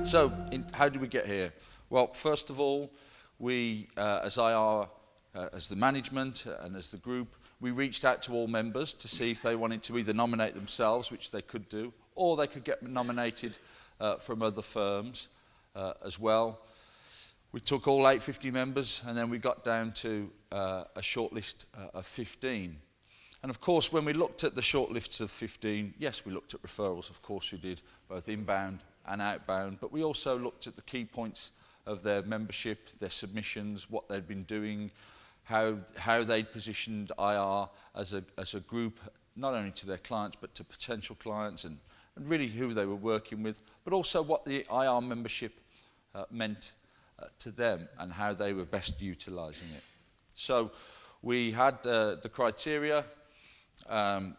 So, how did we get here? Well, first of all, we, as IR, as the management and as the group, we reached out to all members to see if they wanted to either nominate themselves, which they could do, or they could get nominated from other firms as well. We took all 850 members, and then we got down to a short list of 15. And of course, when we looked at the short lists of 15, yes, we looked at referrals, of course we did, both inbound and outbound, but we also looked at the key points of their membership, their submissions, what they'd been doing, how they'd positioned IR as a group, not only to their clients, but to potential clients, and really who they were working with, but also what the IR membership meant to them and how they were best utilising it. So we had the criteria, and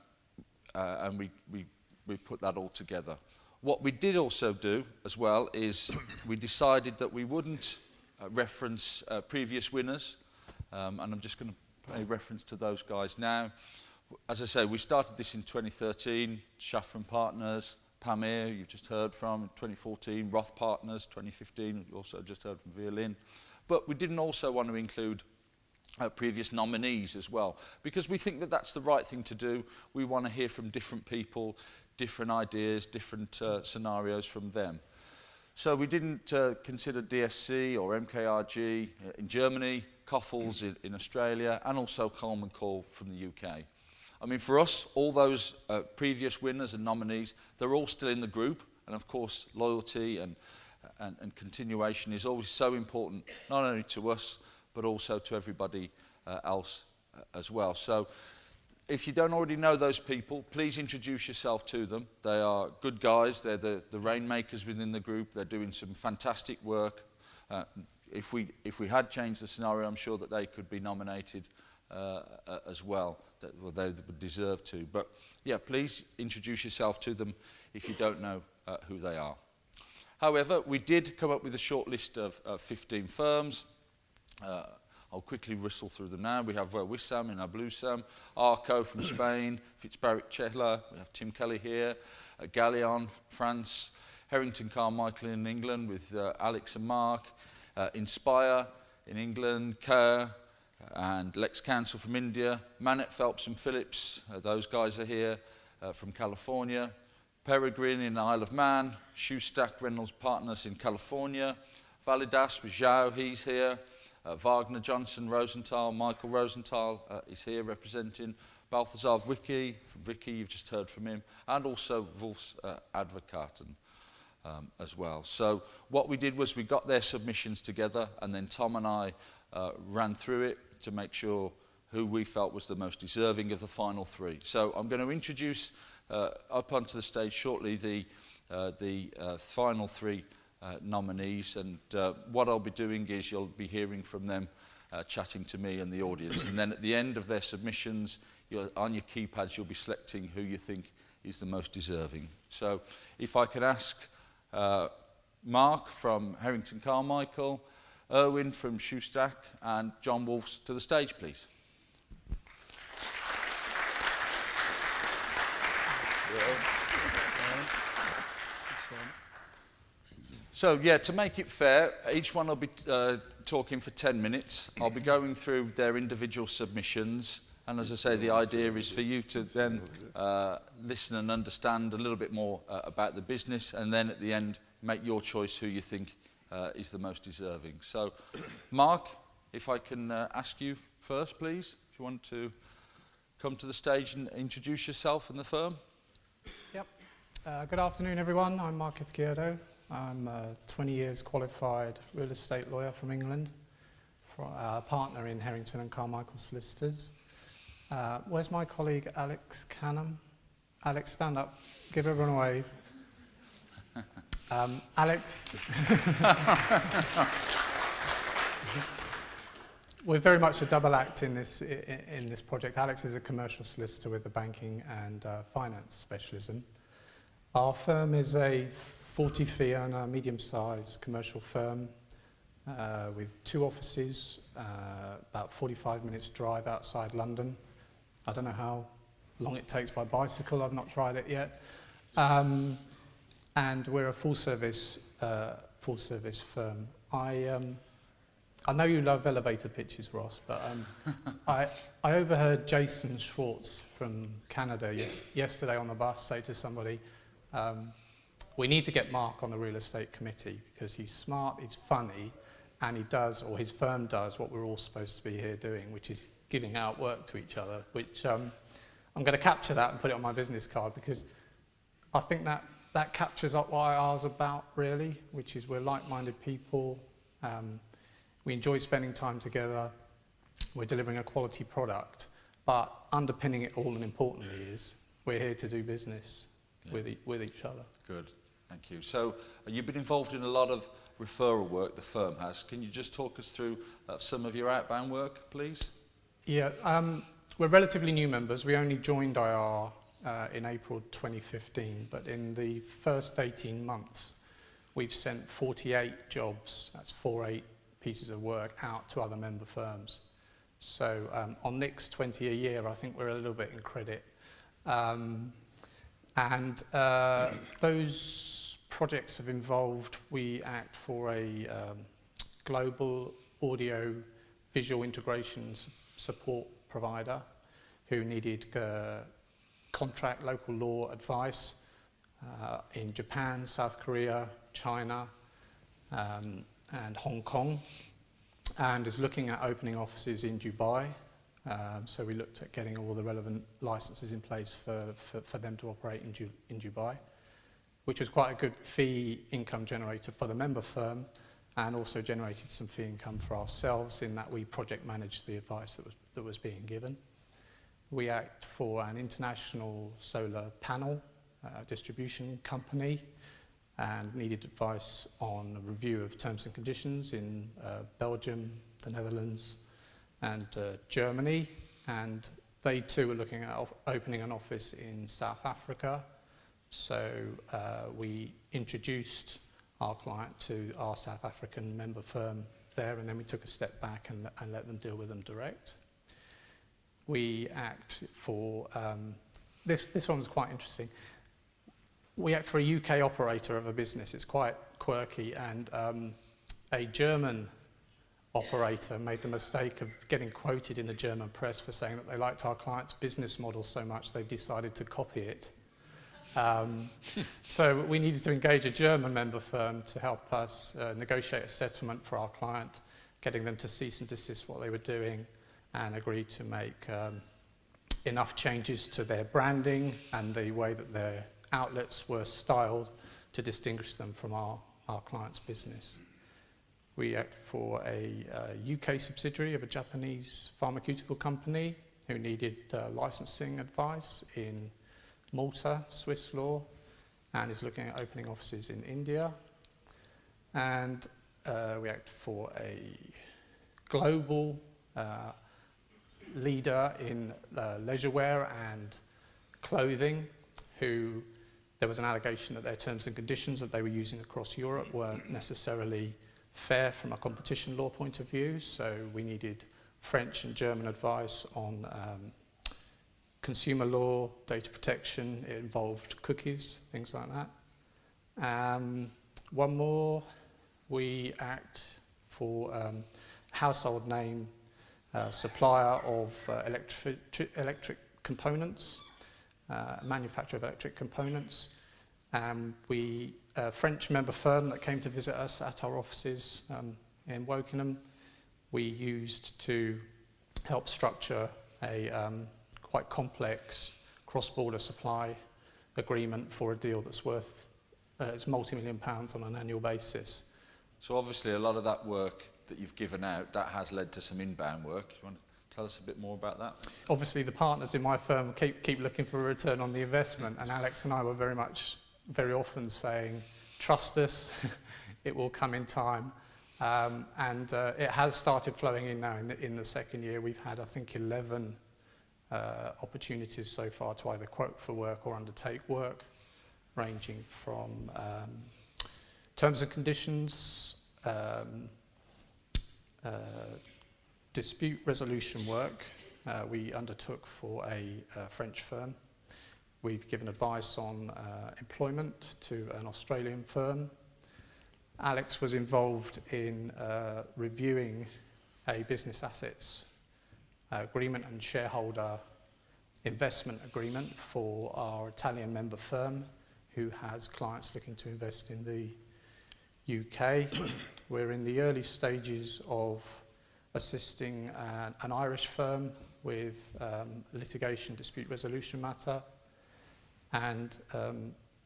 we put that all together. What we did also do as well is we decided that we wouldn't reference previous winners, and I'm just going to pay reference to those guys now. As I say, we started this in 2013, Shafran Partners, Pamir, you've just heard from, 2014, Roth Partners, 2015, you also just heard from Violin. But we didn't also want to include previous nominees as well, because we think that that's the right thing to do. We want to hear from different people, different ideas, different scenarios from them. So we didn't consider DSC or MKRG in Germany, Coffles in Australia, and also Coleman Call from the UK. I mean, for us, all those previous winners and nominees, they're all still in the group, and of course, loyalty and continuation is always so important, not only to us, but also to everybody else as well. So if you don't already know those people, please introduce yourself to them. They are good guys. They're the rainmakers within the group. They're doing some fantastic work. If we had changed the scenario, I'm sure that they could be nominated as well. They would deserve to. But yeah, please introduce yourself to them if you don't know who they are. However, we did come up with a short list of 15 firms. I'll quickly whistle through them now. We have Wissam in Ablusam, Arco from Spain, Fitzbarrick Chehla, we have Tim Kelly here, Galleon, France, Harrington Carmichael in England with Alex and Mark, Inspire in England, Kerr and Lex Council from India, Manet, Phelps and Phillips, those guys are here from California, Peregrine in Isle of Man, Shoestack Reynolds Partners in California, Validas with Zhao, he's here, Wagner, Johnson, Rosenthal, Michael Rosenthal is here representing, Balthazar Vicky, from Vicky, you've just heard from him, and also Wolf's Advocaten as well. So what we did was we got their submissions together, and then Tom and I ran through it to make sure who we felt was the most deserving of the final three. So I'm going to introduce up onto the stage shortly the final three nominees, and what I'll be doing is you'll be hearing from them chatting to me and the audience, and then at the end of their submissions on your keypads you'll be selecting who you think is the most deserving. So if I could ask Mark from Harrington Carmichael, Erwin from Shoestack and John Wolfs to the stage, please. So yeah, to make it fair, each one will be talking for 10 minutes. I'll be going through their individual submissions, and as I say, the idea is for you to then listen and understand a little bit more about the business, and then at the end make your choice who you think is the most deserving. So Mark, if I can ask you first, please, if you want to come to the stage and introduce yourself and the firm. Yep. Good afternoon, everyone. I'm Mark Izquierdo. I'm a 20 years qualified real estate lawyer from England, a partner in Harrington and Carmichael Solicitors. Where's my colleague Alex Canham? Alex, stand up. Give everyone a wave. Alex, we're very much a double act in this project. Alex is a commercial solicitor with a banking and finance specialism. Our firm is a 40-fee owner, medium-sized commercial firm with 2 offices, about 45 minutes drive outside London. I don't know how long it takes by bicycle, I've not tried it yet. and we're a full-service firm. I know you love elevator pitches, Ross, but I overheard Jason Schwartz from Canada yesterday on the bus say to somebody, we need to get Mark on the real estate committee because he's smart, he's funny, and he does, or his firm does, what we're all supposed to be here doing, which is giving out work to each other, which I'm going to capture that and put it on my business card because I think that captures up what IR's about, really, which is we're like-minded people. We enjoy spending time together. We're delivering a quality product, but underpinning it all and importantly is we're here to do business with each other. Good, thank you. So you've been involved in a lot of referral work the firm has. Can you just talk us through some of your outbound work, please? Yeah, we're relatively new members. We only joined IR in April 2015, but in the first 18 months, we've sent 48 jobs, that's 48 pieces of work, out to other member firms. So on Nick's 20 a year, I think we're a little bit in credit. Those projects have involved, we act for a global audio visual integration support provider who needed contract local law advice in Japan, South Korea, China, and Hong Kong, and is looking at opening offices in Dubai. So we looked at getting all the relevant licenses in place for them to operate in Dubai, which was quite a good fee income generator for the member firm and also generated some fee income for ourselves in that we project managed the advice that was being given. We act for an international solar panel distribution company and needed advice on a review of terms and conditions in Belgium, the Netherlands, and Germany. And they too were looking at opening an office in South Africa. So we introduced our client to our South African member firm there, and then we took a step back and let them deal with them direct. We act for, this one was quite interesting. We act for a UK operator of a business. It's quite quirky, and a German operator made the mistake of getting quoted in the German press for saying that they liked our client's business model so much they decided to copy it. So we needed to engage a German member firm to help us negotiate a settlement for our client, getting them to cease and desist what they were doing and agree to make enough changes to their branding and the way that their outlets were styled to distinguish them from our client's business. We act for a UK subsidiary of a Japanese pharmaceutical company who needed licensing advice in Malta, Swiss law, and is looking at opening offices in India. And we act for a global leader in leisurewear and clothing who there was an allegation that their terms and conditions that they were using across Europe weren't necessarily fair from a competition law point of view, so we needed French and German advice on consumer law, data protection. It involved cookies, things like that. One more, we act for household name supplier of electric components, manufacturer of electric components. We a French member firm that came to visit us at our offices in Wokingham, we used to help structure a quite complex cross-border supply agreement for a deal that's worth it's multi-million pounds on an annual basis. So obviously a lot of that work that you've given out, that has led to some inbound work. Do you want to tell us a bit more about that? Obviously the partners in my firm keep looking for a return on the investment, and Alex and I were very often saying, trust us, it will come in time. It has started flowing in now in the second year. We've had, I think, 11 opportunities so far to either quote for work or undertake work, ranging from terms and conditions, dispute resolution work we undertook for a French firm. We've given advice on employment to an Australian firm. Alex was involved in reviewing a business assets agreement and shareholder investment agreement for our Italian member firm who has clients looking to invest in the UK. We're in the early stages of assisting an Irish firm with litigation dispute resolution matter. And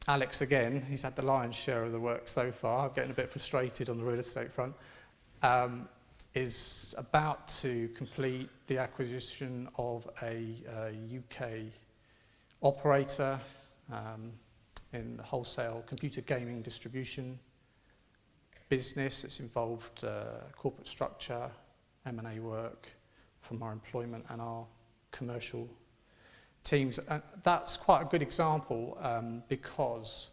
Alex, again, he's had the lion's share of the work so far. I'm getting a bit frustrated on the real estate front. Is about to complete the acquisition of a UK operator in the wholesale computer gaming distribution business. It's involved corporate structure, M&A work from our employment and our commercial teams. And that's quite a good example because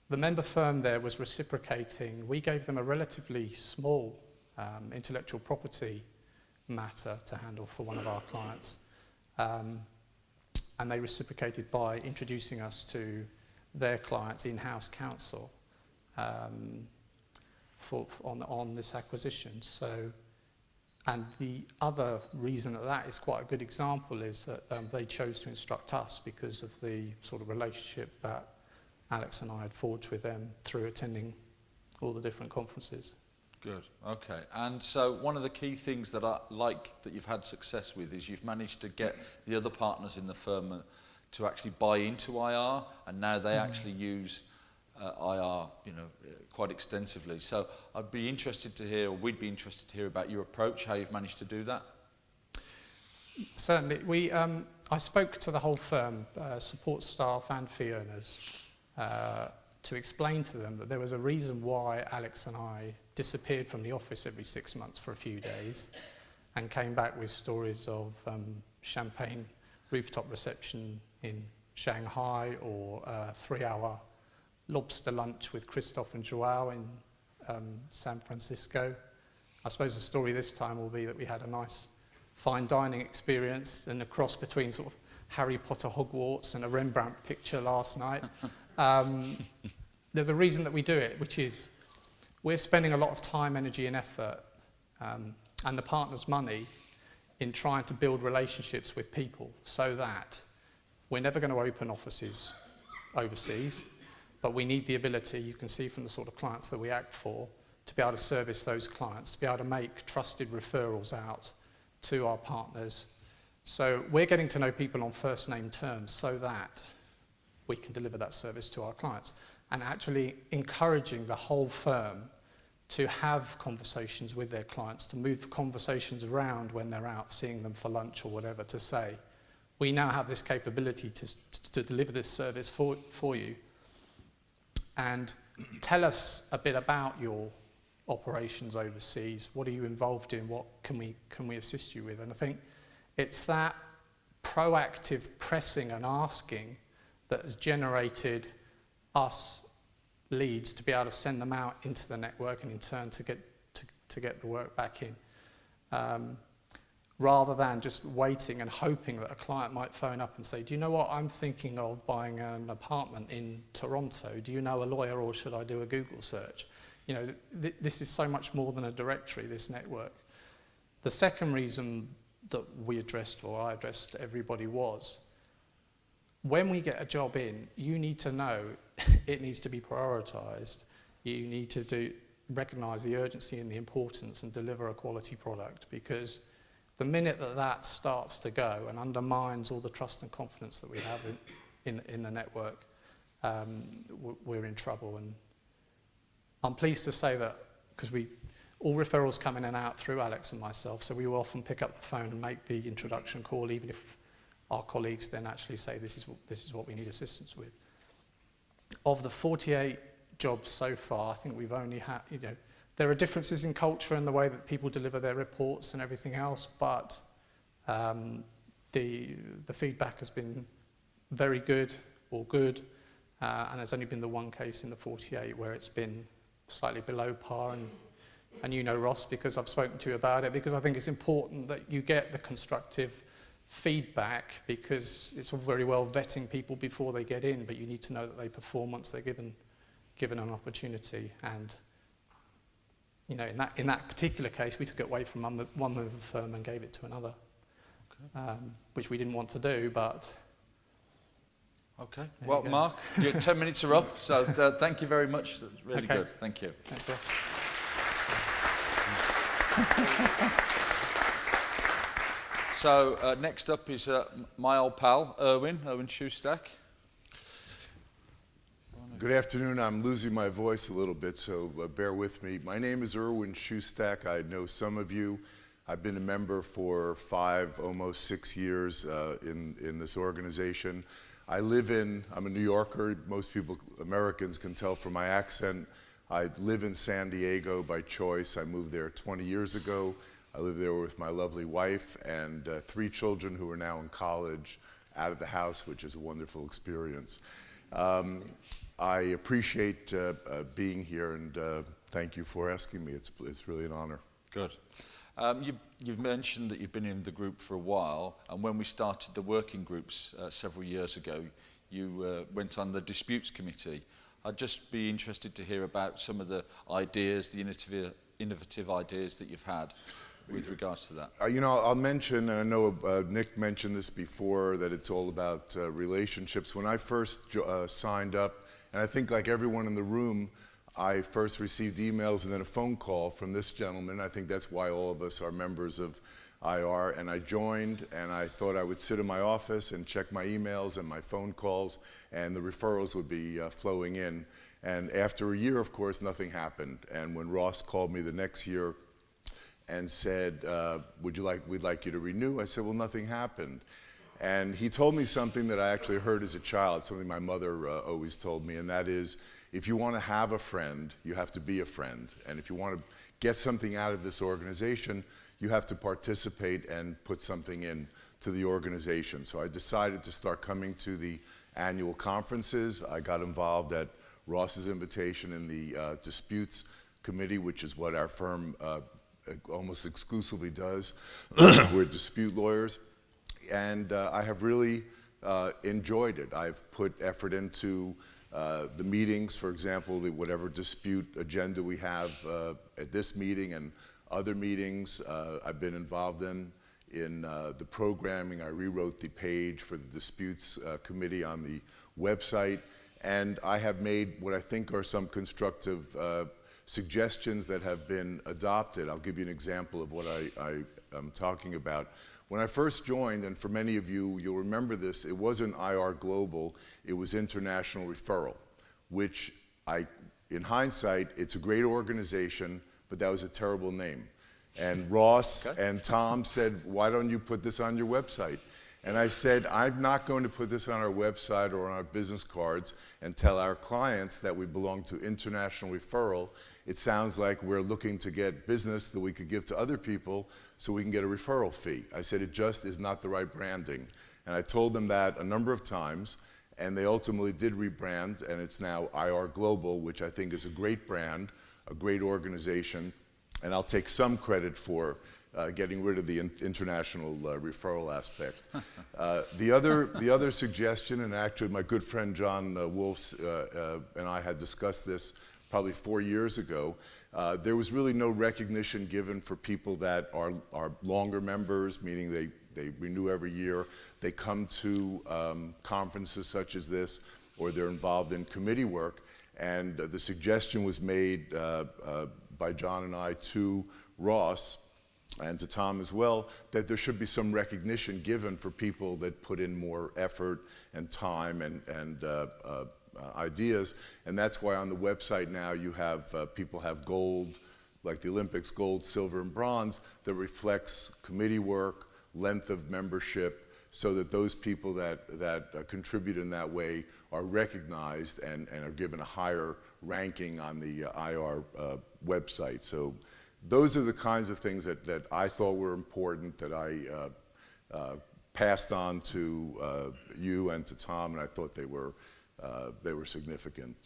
the member firm there was reciprocating. We gave them a relatively small intellectual property matter to handle for one of our clients. And they reciprocated by introducing us to their clients' in-house counsel on this acquisition. So, and the other reason that is quite a good example is that they chose to instruct us because of the sort of relationship that Alex and I had forged with them through attending all the different conferences. Good, okay. And so one of the key things that I like that you've had success with is you've managed to get the other partners in the firm to actually buy into IR, and now they actually use IR, quite extensively. So I'd be interested to hear, or we'd be interested to hear about your approach, how you've managed to do that. Certainly. I spoke to the whole firm, support staff and fee earners, to explain to them that there was a reason why Alex and I disappeared from the office every 6 months for a few days and came back with stories of champagne rooftop reception in Shanghai or a 3-hour lobster lunch with Christophe and Joao in San Francisco. I suppose the story this time will be that we had a nice fine dining experience and a cross between sort of Harry Potter Hogwarts and a Rembrandt picture last night. There's a reason that we do it, which is we're spending a lot of time, energy and effort and the partners' money in trying to build relationships with people so that we're never going to open offices overseas, but we need the ability, you can see from the sort of clients that we act for, to be able to service those clients, to be able to make trusted referrals out to our partners. So we're getting to know people on first name terms so that we can deliver that service to our clients, and actually encouraging the whole firm to have conversations with their clients, to move conversations around when they're out seeing them for lunch or whatever, to say, we now have this capability to deliver this service for you, and tell us a bit about your operations overseas. What are you involved in? What can we assist you with? And I think it's that proactive pressing and asking that has generated us leads to be able to send them out into the network and in turn to get the work back in, rather than just waiting and hoping that a client might phone up and say, do you know what, I'm thinking of buying an apartment in Toronto. Do you know a lawyer or should I do a Google search? This is so much more than a directory, this network. The second reason that we addressed, or I addressed to everybody, was when we get a job in, you need to know it needs to be prioritised. You need to recognise the urgency and the importance and deliver a quality product, because the minute that starts to go and undermines all the trust and confidence that we have in the network, we're in trouble. And I'm pleased to say that, because all referrals come in and out through Alex and myself, so we will often pick up the phone and make the introduction call, even if our colleagues then actually say this is what we need assistance with. Of the 48 jobs so far, I think we've only had, there are differences in culture and the way that people deliver their reports and everything else, but the feedback has been very good or good, and there's only been the one case in the 48 where it's been slightly below par, and you know, Ross, because I've spoken to you about it, because I think it's important that you get the constructive feedback, because it's all very well vetting people before they get in, but you need to know that they perform once they're given an opportunity. And you know, in that particular case, we took it away from one member firm and gave it to another, which we didn't want to do, but. Okay. Well, Mark, your 10 minutes are up, so thank you very much. That's really good. Thank you. Thanks, Ross. So next up is my old pal, Erwin Shoestack. Good afternoon. I'm losing my voice a little bit, so bear with me. My name is Erwin Shoestack. I know some of you. I've been a member for 5, almost 6 years in this organization. I'm a New Yorker. Most people, Americans, can tell from my accent. I live in San Diego by choice. I moved there 20 years ago. I live there with my lovely wife and 3 children who are now in college, out of the house, which is a wonderful experience. I appreciate being here, and thank you for asking me. It's really an honor. Good. You've mentioned that you've been in the group for a while, and when we started the working groups several years ago, you went on the disputes committee. I'd just be interested to hear about some of the ideas, the innovative ideas that you've had with regards to that. You know, I'll mention, and I know Nick mentioned this before, that it's all about relationships. When I first signed up, and I think like everyone in the room, I first received emails and then a phone call from this gentleman. I think that's why all of us are members of IR. And I joined, and I thought I would sit in my office and check my emails and my phone calls, and the referrals would be flowing in. And after a year, of course, nothing happened. And when Ross called me the next year and said, we'd like you to renew, I said, well, nothing happened. And he told me something that I actually heard as a child, something my mother always told me, and that is, if you want to have a friend, you have to be a friend. And if you want to get something out of this organization, you have to participate and put something in to the organization. So I decided to start coming to the annual conferences. I got involved at Ross's invitation in the disputes committee, which is what our firm almost exclusively does. We're dispute lawyers. And I have really enjoyed it. I've put effort into the meetings, for example, whatever dispute agenda we have at this meeting and other meetings I've been involved in the programming. I rewrote the page for the disputes committee on the website, and I have made what I think are some constructive suggestions that have been adopted. I'll give you an example of what I am talking about. When I first joined, and for many of you, you'll remember this, it wasn't IR Global, it was International Referral, which in hindsight, it's a great organization, but that was a terrible name. And Ross and Tom said, why don't you put this on your website? And I said, I'm not going to put this on our website or on our business cards and tell our clients that we belong to International Referral. It sounds like we're looking to get business that we could give to other people so we can get a referral fee. I said, it just is not the right branding. And I told them that a number of times, and they ultimately did rebrand, and it's now IR Global, which I think is a great brand, a great organization, and I'll take some credit for getting rid of the international referral aspect. The other suggestion, and actually my good friend John Wolfs and I had discussed this probably 4 years ago, there was really no recognition given for people that are longer members, meaning they renew every year, they come to conferences such as this, or they're involved in committee work, and the suggestion was made by John and I to Ross, and to Tom as well, that there should be some recognition given for people that put in more effort and time and ideas. And that's why on the website now you have people have gold, like the Olympics, gold, silver, and bronze, that reflects committee work, length of membership, so that those people that contribute in that way are recognized and are given a higher ranking on the IR website. So those are the kinds of things that I thought were important, that I passed on to you and to Tom, and I thought they were significant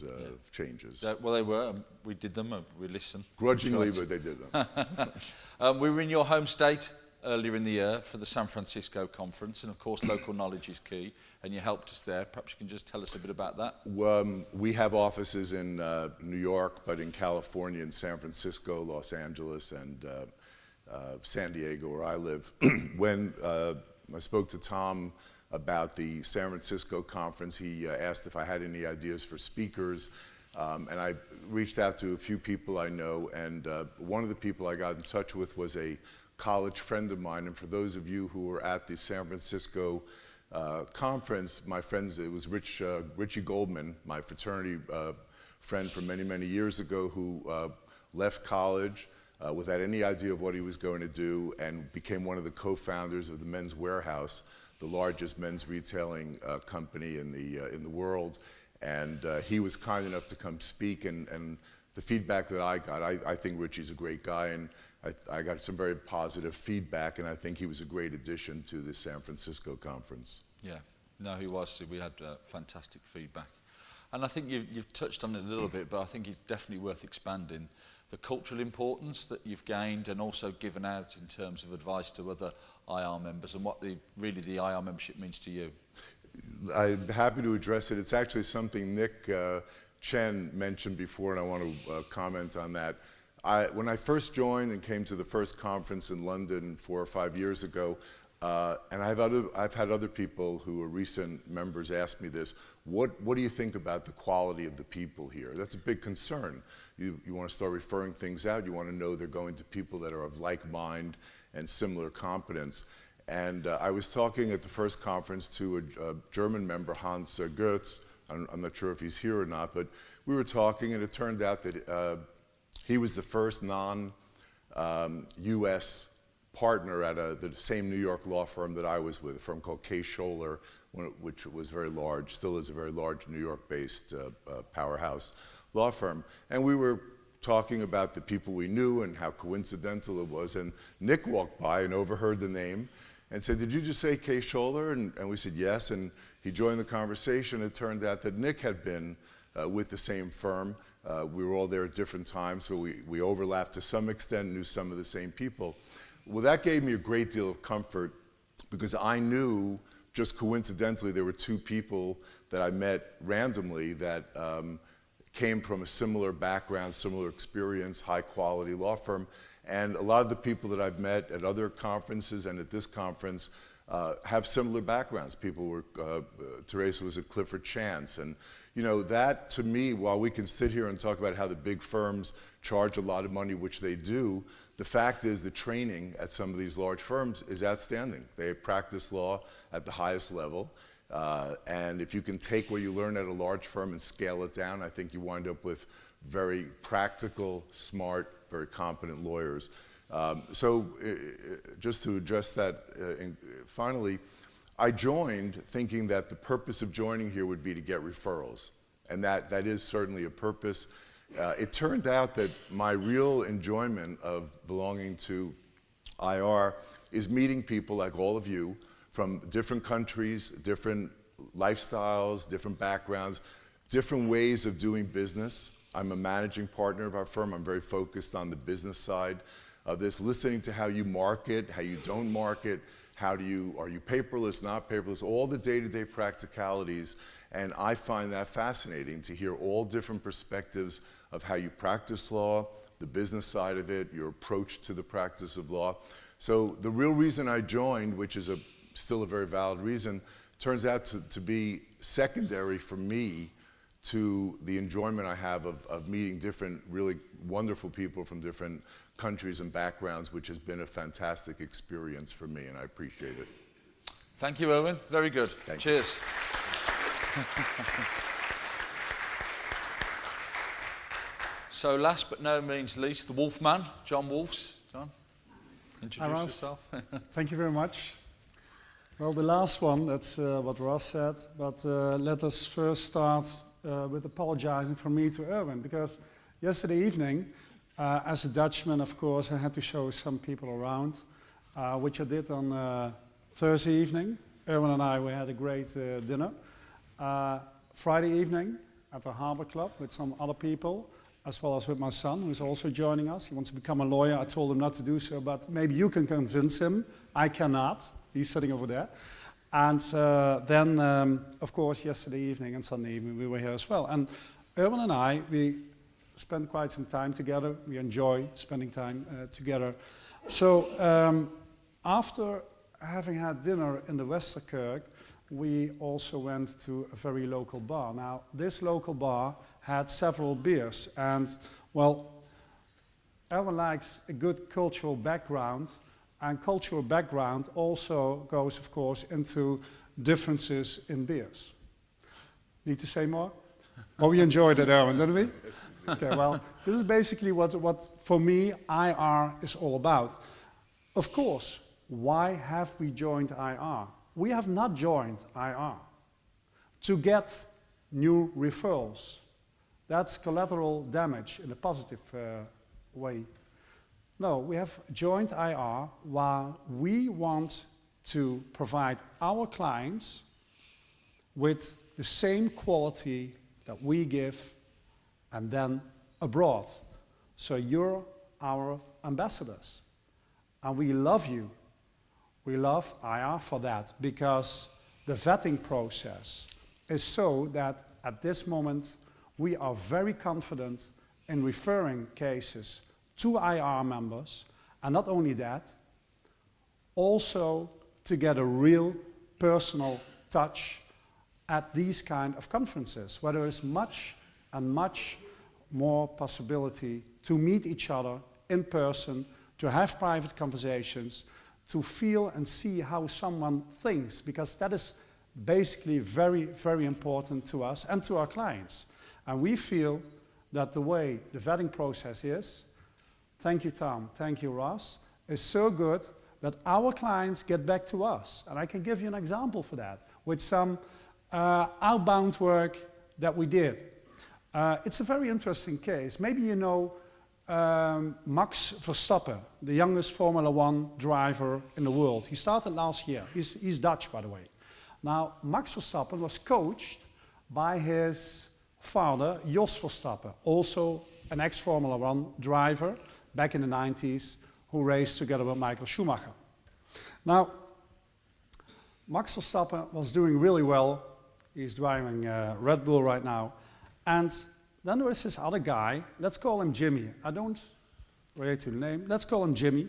changes. Well, they were. We did them. We listened. Grudgingly, but they did them. We were in your home state earlier in the year for the San Francisco conference, and of course local knowledge is key, and you helped us there. Perhaps you can just tell us a bit about that. We have offices in New York, but in California, in San Francisco, Los Angeles, and San Diego, where I live. When I spoke to Tom about the San Francisco conference, he asked if I had any ideas for speakers, and I reached out to a few people I know, and one of the people I got in touch with was a college friend of mine. And for those of you who were at the San Francisco conference, my friends, it was Richie Goldman, my fraternity friend from many, many years ago, who left college without any idea of what he was going to do, and became one of the co-founders of the Men's Warehouse, the largest men's retailing company in the world. And he was kind enough to come speak, and the feedback that I got, I think Richie's a great guy, and I got some very positive feedback, and I think he was a great addition to the San Francisco conference. Yeah, no, he was. We had fantastic feedback. And I think you've touched on it a little bit, but I think it's definitely worth expanding. The cultural importance that you've gained and also given out in terms of advice to other IR members, and what really the IR membership means to you. I'm happy to address it. It's actually something Nick Chen mentioned before, and I want to comment on that. When I first joined and came to the first conference in London 4 or 5 years ago, and I've had other people who are recent members ask me this, what do you think about the quality of the people here? That's a big concern. You want to start referring things out. You want to know they're going to people that are of like mind and similar competence. And I was talking at the first conference to a German member, Hans Goetz. I'm not sure if he's here or not, but we were talking, and it turned out that he was the first non-US partner at the same New York law firm that I was with, a firm called K. Scholler, which was very large, still is a very large New York-based powerhouse law firm. And we were talking about the people we knew and how coincidental it was. And Nick walked by and overheard the name and said, "Did you just say K. Scholler?" And we said, "Yes." And he joined the conversation. It turned out that Nick had been with the same firm. We were all there at different times, so we overlapped to some extent, knew some of the same people. Well, that gave me a great deal of comfort, because I knew, just coincidentally, there were two people that I met randomly that came from a similar background, similar experience, high quality law firm. And a lot of the people that I've met at other conferences and at this conference have similar backgrounds. People were, Teresa was at Clifford Chance. And you know, that to me, while we can sit here and talk about how the big firms charge a lot of money, which they do, the fact is the training at some of these large firms is outstanding. They practice law at the highest level. And if you can take what you learn at a large firm and scale it down, I think you wind up with very practical, smart, very competent lawyers. Just to address that, finally, I joined thinking that the purpose of joining here would be to get referrals. And that is certainly a purpose. It turned out that my real enjoyment of belonging to IR is meeting people like all of you from different countries, different lifestyles, different backgrounds, different ways of doing business. I'm a managing partner of our firm. I'm very focused on the business side of this, listening to how you market, how you don't market, are you paperless, not paperless, all the day-to-day practicalities. And I find that fascinating to hear all different perspectives of how you practice law, the business side of it, your approach to the practice of law. So the real reason I joined, which is still a very valid reason, turns out to be secondary for me to the enjoyment I have of meeting different really wonderful people from different countries and backgrounds, which has been a fantastic experience for me, and I appreciate it. Thank you, Owen. Very good. Cheers. So last but no means least, the Wolfman, John Wolfs. John, introduce yourself. Thank you very much. Well, the last one, that's what Ross said, but let us first start with apologizing from me to Erwin, because yesterday evening, as a Dutchman, of course, I had to show some people around, which I did on Thursday evening. Erwin and we had a great dinner. Friday evening at the Harbor Club with some other people. as well as with my son, who is also joining us. He wants to become a lawyer. I told him not to do so, but maybe you can convince him. I cannot. He's sitting over there. And then, of course, yesterday evening and Sunday evening, we were here as well. And Erwin and I, we spent quite some time together. We enjoy spending time together. So after having had dinner in the Westerkerk, we also went to a very local bar. Now, this local bar had several beers, and, well, everyone likes a good cultural background, and cultural background also goes, of course, into differences in beers. Need to say more? Well, we enjoyed it, Erwin, didn't we? Okay, well, this is basically what, for me, IR is all about. Of course, why have we joined IR? We have not joined IR to get new referrals. That's collateral damage in a positive way. No, we have joined IR while we want to provide our clients with the same quality that we give and then abroad. So you're our ambassadors. And we love you. We love IR for that, because the vetting process is so that at this moment we are very confident in referring cases to IR members, and not only that, also to get a real personal touch at these kind of conferences, where there is much and much more possibility to meet each other in person, to have private conversations, to feel and see how someone thinks, because that is basically very, very important to us and to our clients. And we feel that the way the vetting process is, thank you Tom, thank you Ross, is so good that our clients get back to us. And I can give you an example for that, with some outbound work that we did. It's a very interesting case. Maybe you know Max Verstappen, the youngest Formula One driver in the world. He started last year. He's Dutch, by the way. Now, Max Verstappen was coached by his father, Jos Verstappen, also an ex-Formula One driver back in the 90s, who raced together with Michael Schumacher. Now, Max Verstappen was doing really well. He's driving Red Bull right now. And then there is this other guy, let's call him Jimmy. I don't relate to the name, let's call him Jimmy.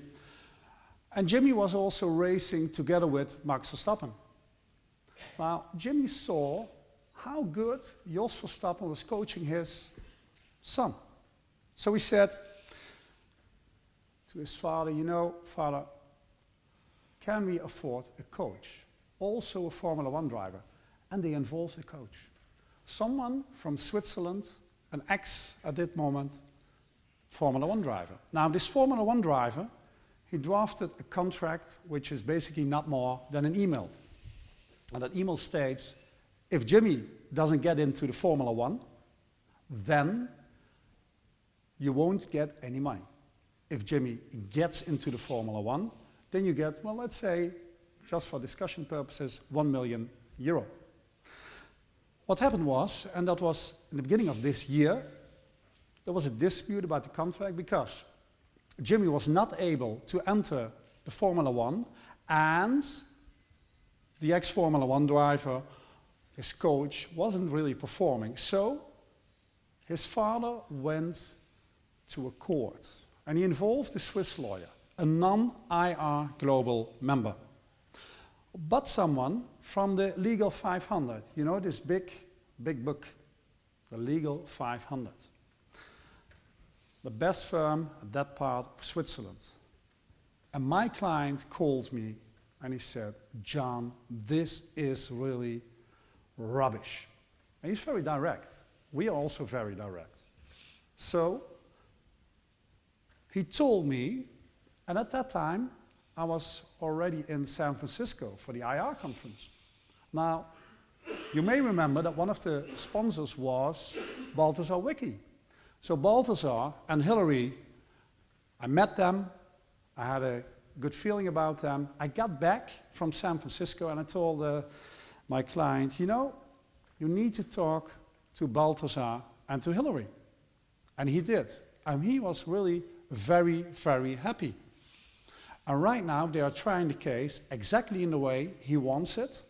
And Jimmy was also racing together with Max Verstappen. Now, Jimmy saw how good Jos Verstappen was coaching his son. So he said to his father, you know, Father, can we afford a coach? Also a Formula One driver. And they involved a coach. Someone from Switzerland, an ex, at that moment, Formula One driver. Now, this Formula One driver, he drafted a contract which is basically not more than an email. And that email states, if Jimmy doesn't get into the Formula One, then you won't get any money. If Jimmy gets into the Formula One, then you get, well, let's say, just for discussion purposes, €1 million. What happened was, and that was in the beginning of this year, there was a dispute about the contract because Jimmy was not able to enter the Formula One, and the ex-Formula One driver, his coach, wasn't really performing. So his father went to a court, and he involved a Swiss lawyer, a non-IR global member, but someone from the Legal 500, you know, this big book, the Legal 500. The best firm at that part of Switzerland. And my client called me and he said, John, this is really rubbish. And he's very direct. We are also very direct. So he told me, and at that time, I was already in San Francisco for the IR conference. Now, you may remember that one of the sponsors was Balthazar Wiki. So Balthazar and Hillary, I met them, I had a good feeling about them. I got back from San Francisco and I told my client, you know, you need to talk to Balthazar and to Hillary. And he did. And he was really very, very happy. And right now they are trying the case exactly in the way he wants it.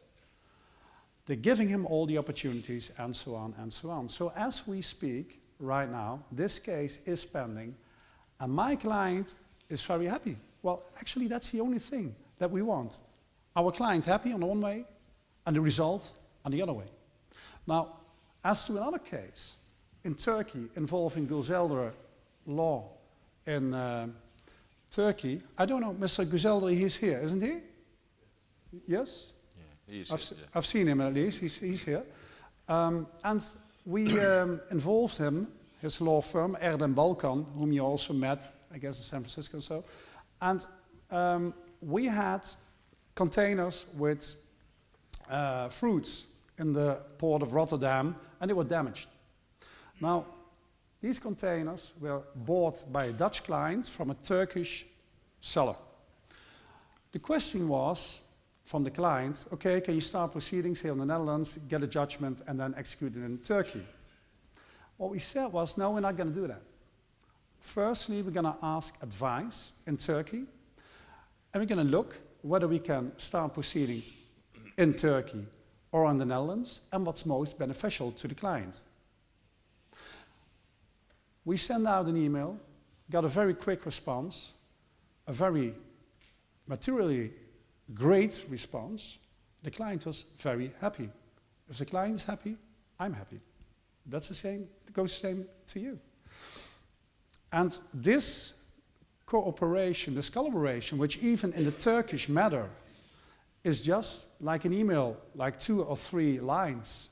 They're giving him all the opportunities and so on and so on. So as we speak right now, this case is pending and my client is very happy. Well, actually that's the only thing that we want. Our client happy on the one way and the result on the other way. Now, as to another case in Turkey involving Güzeldere law in Turkey, I don't know, Mr. Güzeldere, he's here, isn't he? Yes? Yeah, he is. I've seen him at least, he's here. And we involved him, his law firm, Erdem Balkan, whom you also met, I guess in San Francisco or so. And we had containers with fruits in the port of Rotterdam, and they were damaged. Now, these containers were bought by a Dutch client from a Turkish seller. The question was from the client, okay, can you start proceedings here in the Netherlands, get a judgment, and then execute it in Turkey? What we said was, no, we're not going to do that. Firstly, we're going to ask advice in Turkey, and we're going to look whether we can start proceedings in Turkey or in the Netherlands, and what's most beneficial to the client. We sent out an email, got a very quick response, a very materially great response. The client was very happy. If the client is happy, I'm happy. That's the same, it goes the same to you. And this cooperation, this collaboration, which even in the Turkish matter is just like an email, like 2 or 3 lines,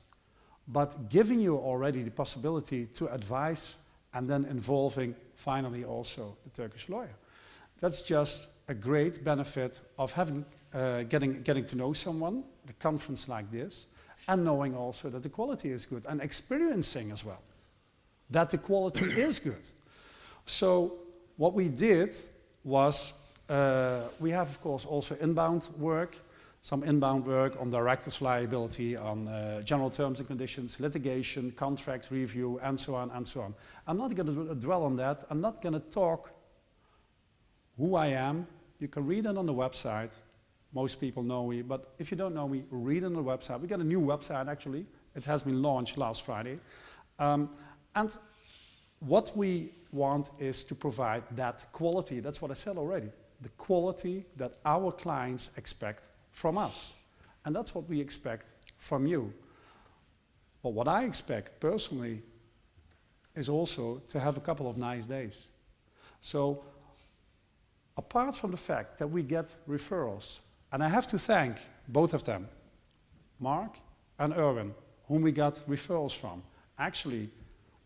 but giving you already the possibility to advise and then involving finally also the Turkish lawyer. That's just a great benefit of having, getting to know someone, a conference like this, and knowing also that the quality is good, and experiencing as well that the quality is good. So what we did was, we have of course also inbound work, some inbound work on director's liability, on general terms and conditions, litigation, contract review, and so on and so on. I'm not going to dwell on that. I'm not going to talk who I am. You can read it on the website. Most people know me, but if you don't know me, read it on the website. We got a new website actually. It has been launched last Friday. And what we want is to provide that quality. That's what I said already. The quality that our clients expect from us. And that's what we expect from you. But what I expect personally is also to have a couple of nice days. So apart from the fact that we get referrals, and I have to thank both of them, Mark and Erwin, whom we got referrals from. Actually,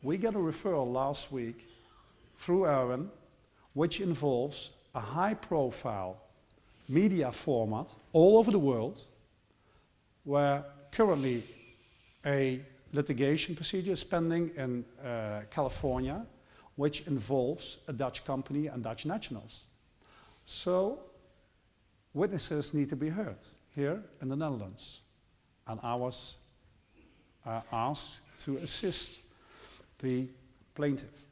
we got a referral last week through Erwin, which involves a high-profile media format all over the world, where currently a litigation procedure is pending in California, which involves a Dutch company and Dutch nationals. So witnesses need to be heard here in the Netherlands. And I was asked to assist the plaintiff.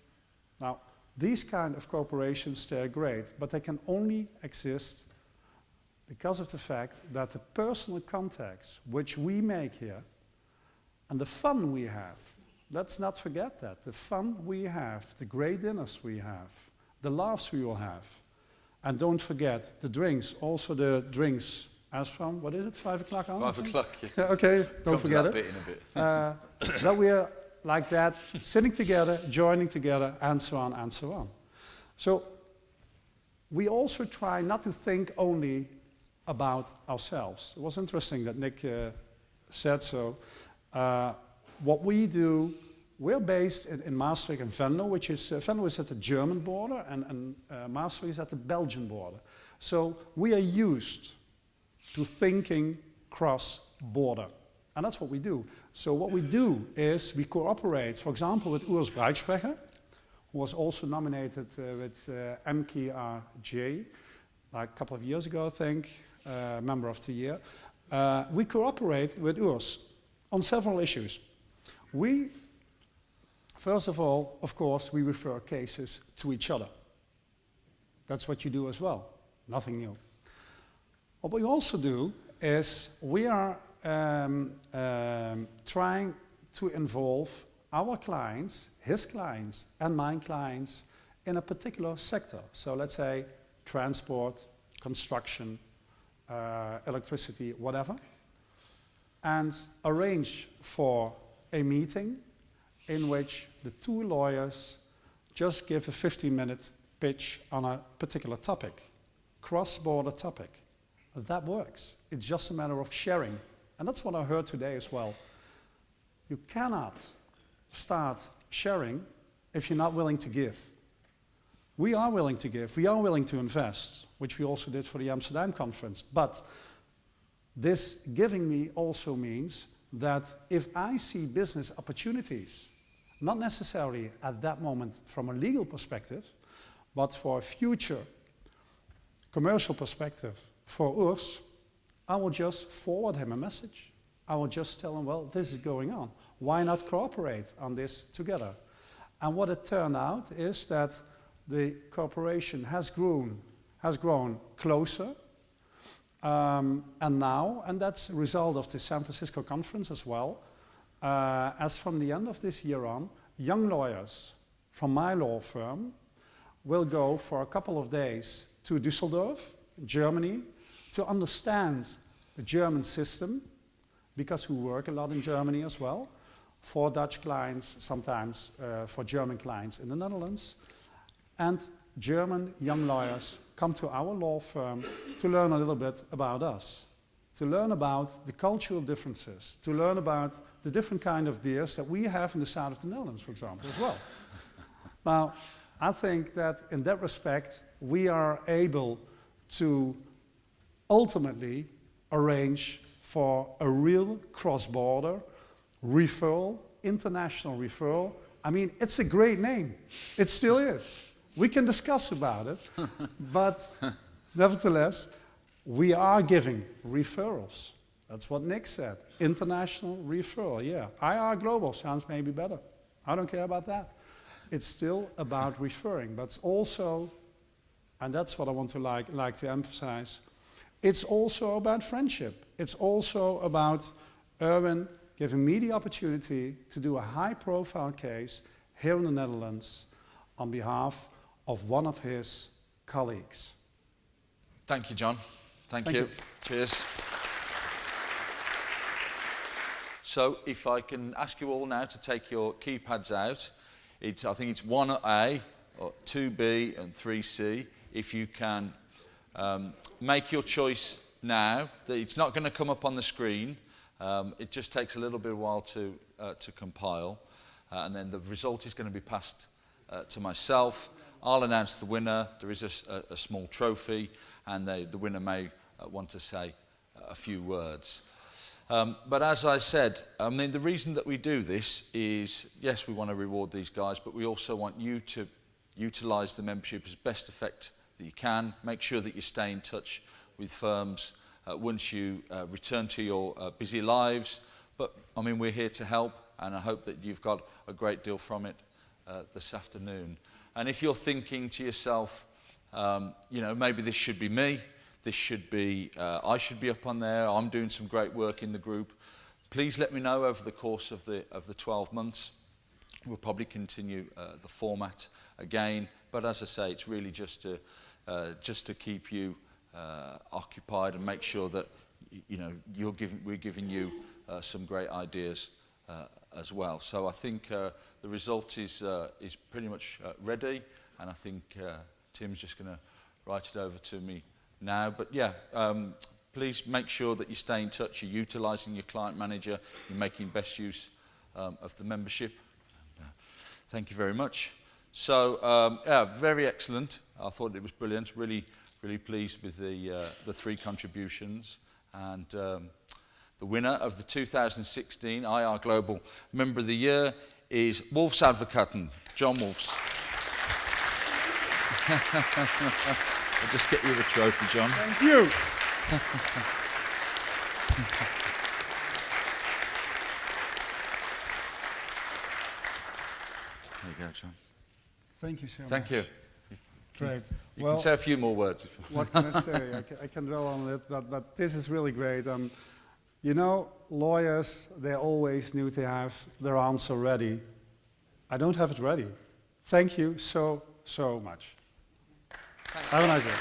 Now, these kind of cooperations, they're great, but they can only exist because of the fact that the personal contacts which we make here and the fun we have, let's not forget that, the fun we have, the great dinners we have, the laughs we will have, and don't forget the drinks, also the drinks as from, what is it, 5 o'clock on? 5 o'clock, yeah. Yeah, okay, don't forget that it. bit in a bit. That we're like that, sitting together, joining together, and so on and so on. So we also try not to think only about ourselves. It was interesting that Nick said so. What we do, we're based in Maastricht and Venlo, which is, Venlo is at the German border and Maastricht is at the Belgian border. So we are used to thinking cross-border. And that's what we do. So what we do is we cooperate, for example, with Urs Breitsprecher, who was also nominated with MKRJ, like a couple of years ago, I think, Member of the Year. We cooperate with Urs on several issues. We First of all, of course, we refer cases to each other. That's what you do as well. Nothing new. What we also do is we are trying to involve our clients, his clients, and my clients in a particular sector. So let's say transport, construction, electricity, whatever, and arrange for a meeting in which the two lawyers just give a 15-minute pitch on a particular topic, cross-border topic. That works. It's just a matter of sharing. And that's what I heard today as well. You cannot start sharing if you're not willing to give. We are willing to give. We are willing to invest, which we also did for the Amsterdam conference. But this giving me also means that if I see business opportunities, not necessarily at that moment from a legal perspective, but for a future commercial perspective for Urs, I will just forward him a message. I will just tell him, well, this is going on. Why not cooperate on this together? And what it turned out is that the cooperation has grown closer. And that's a result of the San Francisco conference as well. As from the end of this year on, young lawyers from my law firm will go for a couple of days to Düsseldorf, Germany, to understand the German system, because we work a lot in Germany as well, for Dutch clients, sometimes for German clients in the Netherlands. And German young lawyers come to our law firm to learn a little bit about us, to learn about the cultural differences, to learn about the different kind of beers that we have in the south of the Netherlands, for example, as well. Now, I think that in that respect, we are able to ultimately arrange for a real cross-border referral, international referral. I mean, it's a great name. It still is. We can discuss about it, but nevertheless, we are giving referrals. That's what Nick said. International referral, yeah. IR Global sounds maybe better. I don't care about that. It's still about referring, but it's also, and that's what I want to like to emphasize, it's also about friendship. It's also about Erwin giving me the opportunity to do a high-profile case here in the Netherlands on behalf of one of his colleagues. Thank you, John. Thank you. Cheers. So if I can ask you all now to take your keypads out, I think it's 1A, or 2B and 3C. If you can make your choice now, it's not going to come up on the screen. It just takes a little bit of a while to compile. And then the result is going to be passed to myself. I'll announce the winner. There is a small trophy, and the winner may want to say a few words. But as I said, I mean, the reason that we do this is, yes, we want to reward these guys, but we also want you to utilise the membership as best effect that you can. Make sure that you stay in touch with firms once you return to your busy lives. But, I mean, we're here to help, and I hope that you've got a great deal from it this afternoon. And if you're thinking to yourself, you know, maybe this should be me, this should be, I should be up on there, I'm doing some great work in the group, please let me know over the course of the 12 months. We'll probably continue the format again, but as I say, it's really just to keep you occupied and make sure that, you know, we're giving you some great ideas as well. So I think the result is pretty much ready, and I think Tim's just going to write it over to me now. But yeah, please make sure that you stay in touch, you're utilising your client manager, you're making best use of the membership. Thank you very much. So yeah, very excellent. I thought it was brilliant. Really pleased with the three contributions. And the winner of the 2016 IR Global Member of the Year is Wolfs Advocaten, John Wolfs. I'll just get you the trophy, John. Thank you. There you go, John. Thank you so much. Thank you. Great. You can say a few more words. If you What can I say? I can dwell on it, but this is really great. You know, lawyers, they always need to have their answer ready. I don't have it ready. Thank you so, so much. Have a nice day.